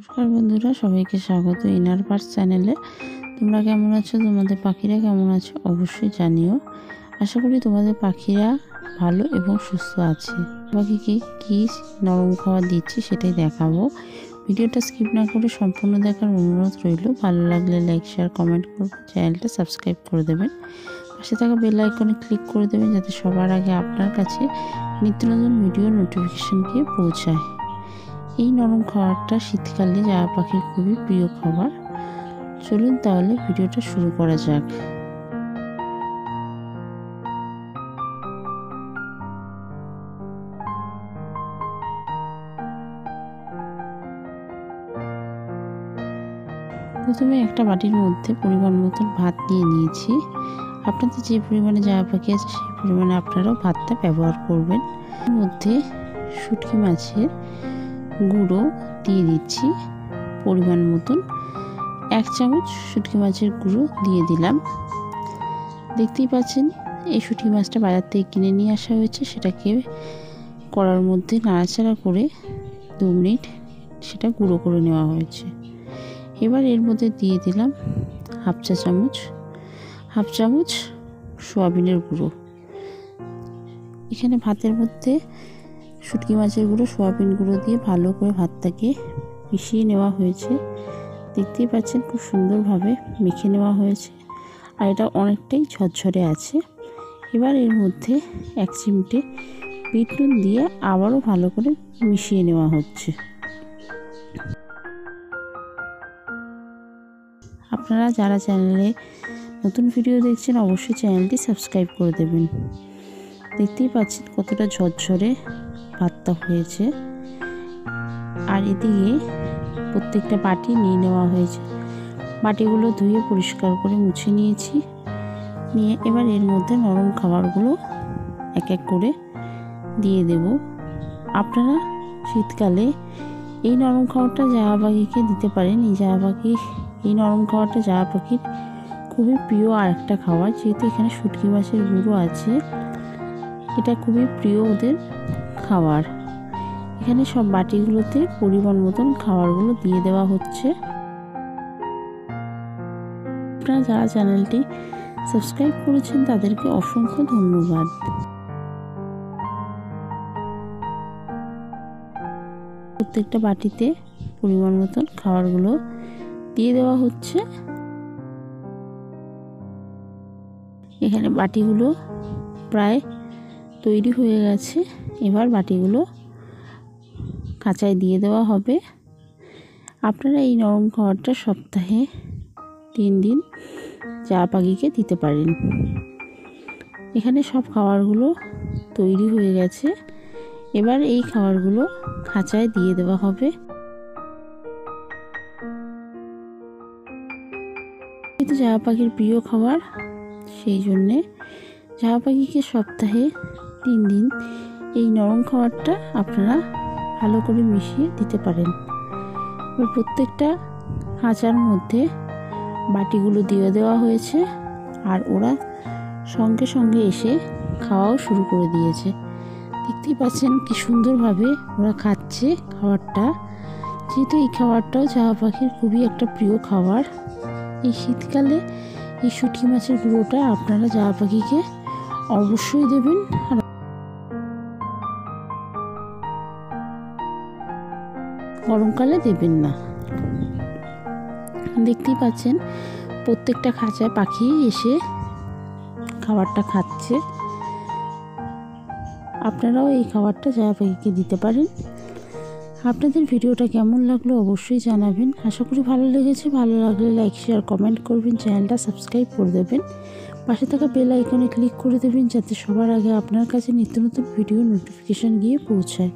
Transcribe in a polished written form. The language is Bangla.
নমস্কার বন্ধুরা, সবাইকে স্বাগত ইনার পার্স চ্যানেলে। তোমরা কেমন আছো? তোমাদের পাখিরা কেমন আছে অবশ্যই জানিও। আশা করি তোমাদের পাখিরা ভালো এবং সুস্থ আছে। পাখিকে কী নরম খাবার দিচ্ছি সেটাই দেখাবো। ভিডিওটা স্কিপ না করে সম্পূর্ণ দেখার অনুরোধ রইল। ভালো লাগলে লাইক, শেয়ার, কমেন্ট করবেন, চ্যানেলটা সাবস্ক্রাইব করে দেবেন, পাশে থাকা বেল আইকনে ক্লিক করে দেবেন যাতে সবার আগে আপনার কাছে নিত্য নতুন ভিডিও নোটিফিকেশন গিয়ে পৌঁছায়। এই নরম খাবারটা শীতকালে জায়া পাখির খুবই প্রিয় খাবার। চলুন তাহলে ভিডিওটা শুরু করা যাক। প্রথমে একটা বাটির মধ্যে পরিমাণ মতন ভাত নিয়ে নিয়েছি। আপনাদের যে পরিমাণে জায়া পাখি আছে সেই পরিমাণে আপনারাও ভাতটা ব্যবহার করবেন। এর মধ্যে শুটকি মাছের গুঁড়ো দিয়ে দিচ্ছি পরিমাণ মতন। 1 চামচ শুটকি মাছের গুঁড়ো দিয়ে দিলাম। দেখতেই পাচ্ছেন এই শুটকি মাছটা বাজার থেকে কিনে নিয়ে আসা হয়েছে। সেটাকে কড়ার মধ্যে নাড়াচাড়া করে 2 মিনিট সেটা গুঁড়ো করে নেওয়া হয়েছে। এবার এর মধ্যে দিয়ে দিলাম হাফ চামচ সয়াবিনের গুঁড়ো। এখানে ভাতের মধ্যে শুটকি মাছের গুঁড়ো, সয়াবিন গুঁড়ো দিয়ে ভালো করে ভাতটাকে মিশিয়ে নেওয়া হয়েছে। দেখতেই পাচ্ছেন খুব সুন্দরভাবে মেখে নেওয়া হয়েছে আর এটা অনেকটাই ঝরঝরে আছে। এবার এর মধ্যে 1 চিমটে বিট নুন দিয়ে আবারও ভালো করে মিশিয়ে নেওয়া হচ্ছে। আপনারা যারা চ্যানেলে নতুন ভিডিও দেখছেন অবশ্যই চ্যানেলটি সাবস্ক্রাইব করে দেবেন। দেখতেই পাচ্ছেন কতটা ঝরঝরে ভাতটা হয়েছে। আর এদিকে প্রত্যেকটা বাটি নিয়ে নেওয়া হয়েছে। বাটিগুলো ধুয়ে পরিষ্কার করে মুছে নিয়েছি। নিয়ে এবার এর মধ্যে নরম খাবারগুলো এক এক করে দিয়ে দেব। আপনারা শীতকালে এই নরম খাবারটা জায়া পাখিকে দিতে পারেন। এই নরম খাবারটা জায়া পাখির খুবই প্রিয় আরেকটা খাবার। যেহেতু এখানে শুটকি মাছের গুঁড়ো আছে, এটা খুবই প্রিয় ওদের খাবার। এখানে সব বাটিগুলোতে পরিমাণ মতন খাবারগুলো দিয়ে দেওয়া হচ্ছে। আপনারা যারা চ্যানেলটি সাবস্ক্রাইব করেছেন তাদেরকে অসংখ্য ধন্যবাদ। প্রত্যেকটা বাটিতে পরিমাণ মতন খাবারগুলো দিয়ে দেওয়া হচ্ছে। এখানে বাটিগুলো প্রায় তৈরি হয়ে গেছে। এবার বাটিগুলো কাঁচায় দিয়ে দেওয়া হবে। আপনারা এই নরম খাবারটা সপ্তাহে 3 দিন জায়া পাখিকে দিতে পারেন। এখানে সব খাবারগুলো তৈরি হয়ে গেছে। এবার এই খাবারগুলো খাঁচায় দিয়ে দেওয়া হবে। এটা জায়া পাখির প্রিয় খাবার, সেই জন্যে জায়া পাখিকে সপ্তাহে 3 দিন এই নরম খাবারটা আপনারা ভালো করে মিশিয়ে দিতে পারেন। এবার প্রত্যেকটা খাঁচার মধ্যে বাটিগুলো দিয়ে দেওয়া হয়েছে আর ওরা সঙ্গে সঙ্গে এসে খাওয়াও শুরু করে দিয়েছে। দেখতেই পাচ্ছেন কি সুন্দরভাবে ওরা খাচ্ছে খাবারটা। যেহেতু এই খাবারটাও জায়া পাখির খুবই একটা প্রিয় খাবার। এই শীতকালে এই শুটকি মাছের গুঁড়োটা আপনারা জায়া পাখিকে অবশ্যই দেবেন। গরমকালে দেবেন না। দেখতেই পাচ্ছেন প্রত্যেকটা খাঁচায় পাখি এসে খাবারটা খাচ্ছে। আপনারাও এই খাবারটা জায়া পাখিকে দিতে পারেন। আপনাদের ভিডিওটা কেমন লাগলো অবশ্যই জানাবেন। আশা করি ভালো লেগেছে। ভালো লাগলে লাইক, শেয়ার, কমেন্ট করবেন, চ্যানেলটা সাবস্ক্রাইব করে দেবেন, পাশে থাকা বেল আইকনে ক্লিক করে দেবেন যাতে সবার আগে আপনার কাছে নিত্য নতুন ভিডিও নোটিফিকেশান গিয়ে পৌঁছায়।